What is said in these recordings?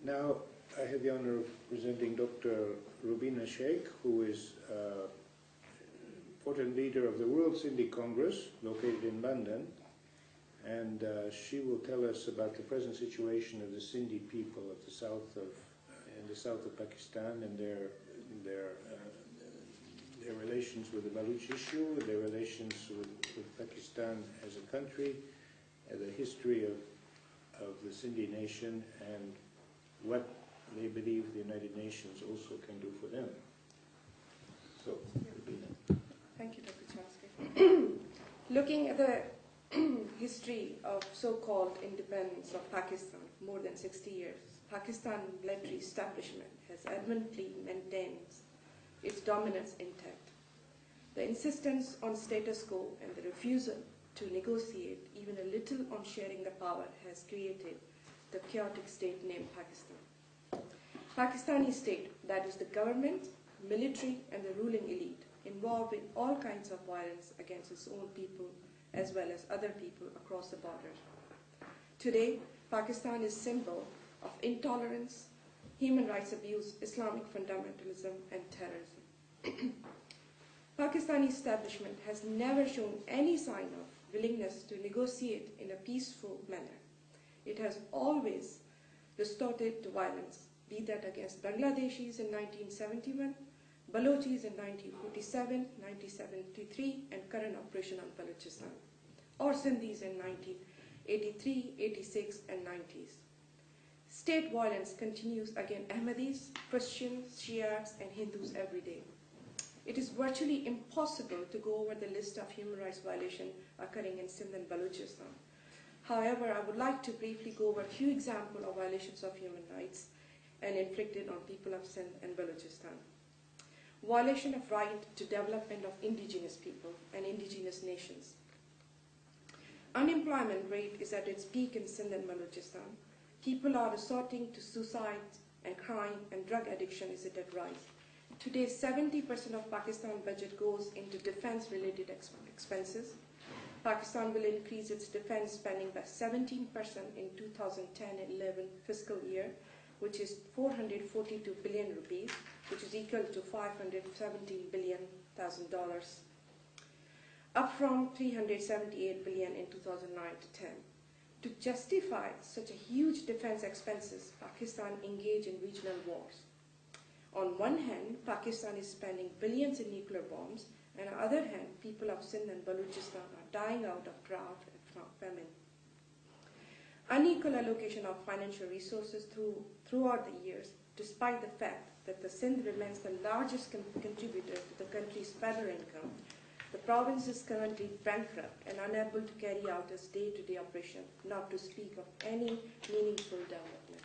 Now, I have the honor of presenting Dr. Rubina Shaikh, who is important leader of the World Sindhi Congress, located in London, and she will tell us about the present situation of the Sindhi people of the in the south of Pakistan, and their relations with the Baloch issue, their relations with Pakistan as a country, the history of the Sindhi nation, and what they believe the United Nations also can do for them. So, Rubina. Thank you, Dr. Chansky. Looking at the history of so-called independence of Pakistan, more than 60 years, Pakistan military establishment has adamantly maintained its dominance intact. The insistence on status quo and the refusal to negotiate even a little on sharing the power has created the chaotic state named Pakistan. Pakistani state, that is the government, military, and the ruling elite, involved in all kinds of violence against its own people as well as other people across the border. Today, Pakistan is symbol of intolerance, human rights abuse, Islamic fundamentalism, and terrorism. Pakistani establishment has never shown any sign of willingness to negotiate in a peaceful manner. It has always resorted to violence, be that against Bangladeshis in 1971, Balochis in 1947, 1973, and current operation on Balochistan, or Sindhis in 1983, 86, and 90s. State violence continues against Ahmadis, Christians, Shiites, and Hindus every day. It is virtually impossible to go over the list of human rights violations occurring in Sindh and Balochistan. However, I would like to briefly go over a few examples of violations of human rights and inflicted on people of Sindh and Balochistan. Violation of right to development of indigenous people and indigenous nations. Unemployment rate is at its peak in Sindh and Balochistan. People are resorting to suicide and crime, and drug addiction is at a rise. Today, 70% of Pakistan budget goes into defense-related expenses. Pakistan will increase its defense spending by 17% in 2010-11 fiscal year, which is 442 billion rupees, which is equal to $517 billion, up from 378 billion in 2009-10. To justify such a huge defense expenses, Pakistan engaged in regional wars. On one hand, Pakistan is spending billions in nuclear bombs, and on the other hand, people of Sindh and Balochistan are dying out of drought and famine. Unequal allocation of financial resources throughout the years, despite the fact that the Sindh remains the largest contributor to the country's federal income, the province is currently bankrupt and unable to carry out its day-to-day operation, not to speak of any meaningful development.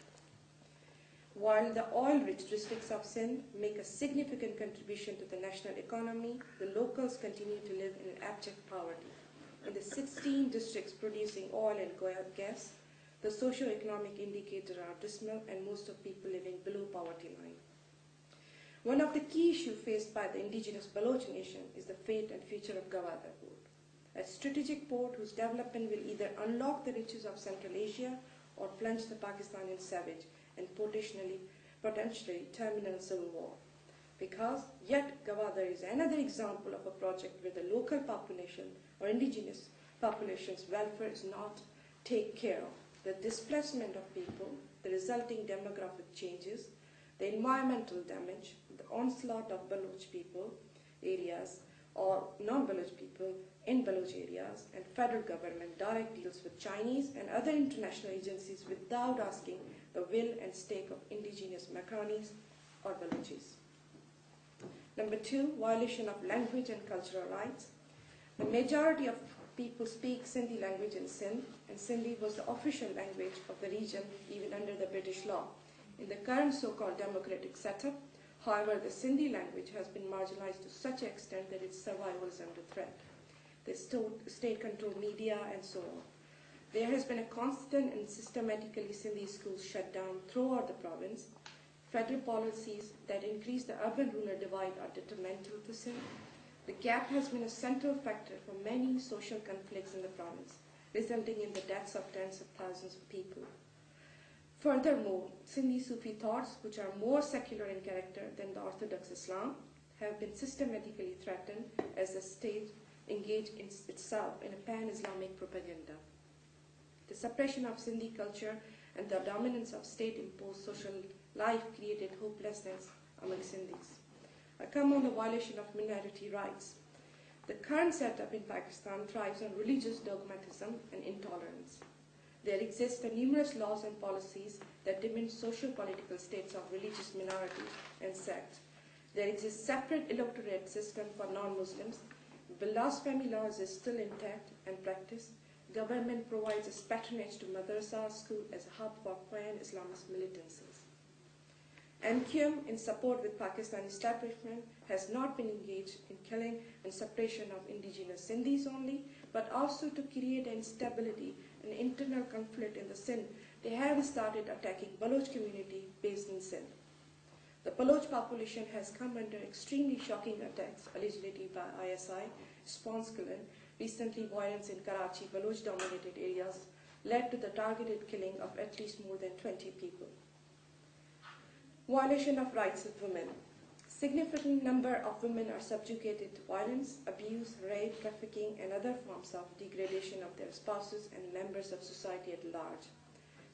While the oil-rich districts of Sindh make a significant contribution to the national economy, the locals continue to live in abject poverty. In the 16 districts producing oil and gas, the socio-economic indicators are dismal and most of people living below poverty line. One of the key issues faced by the indigenous Baloch nation is the fate and future of Gwadar port, a strategic port whose development will either unlock the riches of Central Asia or plunge the Pakistan in savage and potentially terminal civil war. Because yet Gwadar is another example of a project where the local population or indigenous population's welfare is not taken care of. The displacement of people, the resulting demographic changes, the environmental damage, the onslaught of Baloch people areas or non-Baloch people in Baloch areas, and federal government direct deals with Chinese and other international agencies without asking the will and stake of indigenous Makanis or Balochis. Number 2, violation of language and cultural rights. The majority of people speak Sindhi language in Sindh, and Sindhi was the official language of the region even under the British law. In the current so-called democratic setup, however, the Sindhi language has been marginalized to such an extent that its survival is under threat. The state-controlled media and so on. There has been a constant and systematically Sindhi schools shut down throughout the province. Federal policies that increase the urban-rural divide are detrimental to Sindh. The gap has been a central factor for many social conflicts in the province, resulting in the deaths of tens of thousands of people. Furthermore, Sindhi Sufi thoughts, which are more secular in character than the Orthodox Islam, have been systematically threatened as the state engaged in itself in a pan-Islamic propaganda. The suppression of Sindhi culture and the dominance of state-imposed social life created hopelessness among Sindhis. I come on the violation of minority rights. The current setup in Pakistan thrives on religious dogmatism and intolerance. There exist numerous laws and policies that diminish social political states of religious minorities and sects. There exists separate electorate system for non-Muslims. Blasphemy laws is still intact and practiced. Government provides a patronage to madrasa school as a hub for pan-Islamist militancies. MQM, in support with Pakistan establishment, has not been engaged in killing and suppression of indigenous Sindhis only, but also to create instability and internal conflict in the Sindh. They have started attacking Baloch community based in Sindh. The Baloch population has come under extremely shocking attacks, allegedly by ISI, Sponskillen. Recently, violence in Karachi, Baloch-dominated areas, led to the targeted killing of at least more than 20 people. Violation of rights of women. Significant number of women are subjugated to violence, abuse, rape, trafficking, and other forms of degradation of their spouses and members of society at large.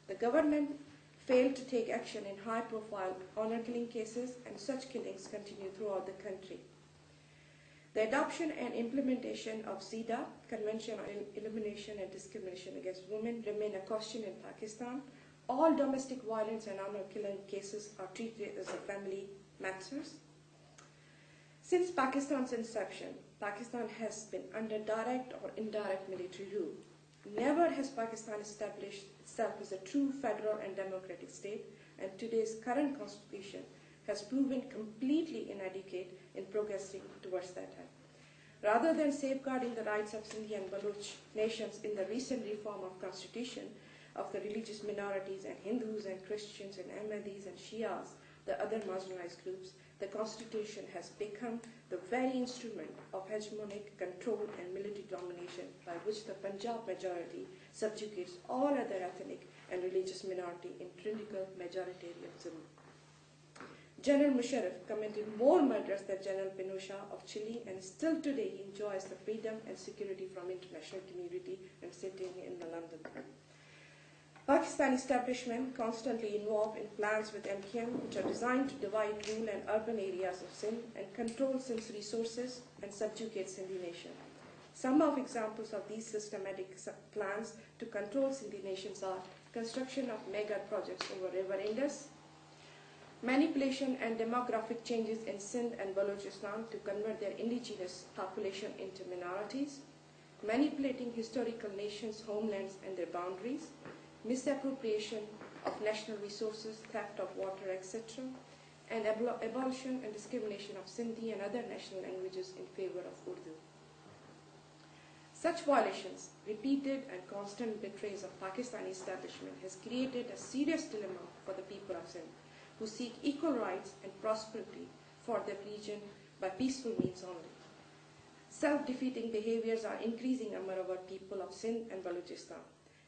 The government failed to take action in high-profile honor-killing cases, and such killings continue throughout the country. The adoption and implementation of CEDAW, Convention on Elimination and Discrimination Against Women, remain a question in Pakistan. All domestic violence and honor-killing cases are treated as a family matters. Since Pakistan's inception, Pakistan has been under direct or indirect military rule. Never has Pakistan established itself as a true federal and democratic state, and today's current constitution has proven completely inadequate in progressing towards that end. Rather than safeguarding the rights of Sindhi and Baloch nations in the recent reform of constitution of the religious minorities and Hindus and Christians and Ahmadis and Shias, the other marginalized groups, the constitution has become the very instrument of hegemonic control and military domination by which the Punjab majority subjugates all other ethnic and religious minority in tyrannical majoritarianism. General Musharraf committed more murders than General Pinochet of Chile, and still today he enjoys the freedom and security from international community and sitting in the London. Pakistan establishment constantly involved in plans with MQM which are designed to divide rural and urban areas of Sindh and control Sindh's resources and subjugate Sindhi nation. Some of examples of these systematic plans to control Sindhi nations are construction of mega projects over River Indus, manipulation and demographic changes in Sindh and Balochistan to convert their indigenous population into minorities, manipulating historical nations' homelands and their boundaries, misappropriation of national resources, theft of water, etc., and abolition and discrimination of Sindhi and other national languages in favor of Urdu. Such violations, repeated and constant betrayals of Pakistani establishment has created a serious dilemma for the people of Sindh, who seek equal rights and prosperity for their region by peaceful means only. Self-defeating behaviors are increasing among our people of Sindh and Balochistan,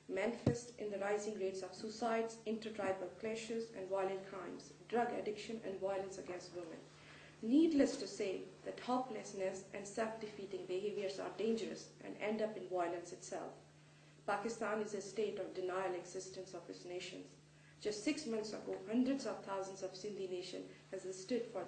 manifest in the rising rates of suicides, intertribal clashes, and violent crimes, drug addiction, and violence against women. Needless to say that hopelessness and self-defeating behaviors are dangerous and end up in violence itself. Pakistan is a state of denial existence of its nations. Just 6 months ago, hundreds of thousands of Sindhi nation has stood for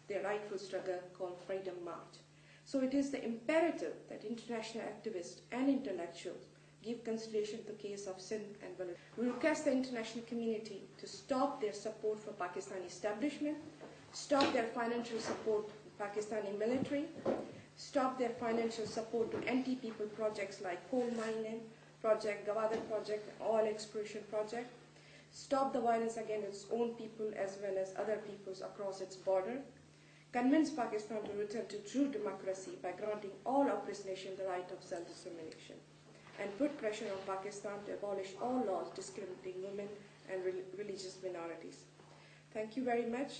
their rightful struggle called Freedom March. So it is the imperative that international activists and intellectuals give consideration to the case of Sindh and Baloch. We request the international community to stop their support for Pakistani establishment, stop their financial support to Pakistani military, stop their financial support to anti-people projects like coal mining project, Gwadar project, oil exploration project, stop the violence against its own people as well as other peoples across its border, convince Pakistan to return to true democracy by granting all oppressed nations the right of self-determination, and put pressure on Pakistan to abolish all laws discriminating women and religious minorities. Thank you very much.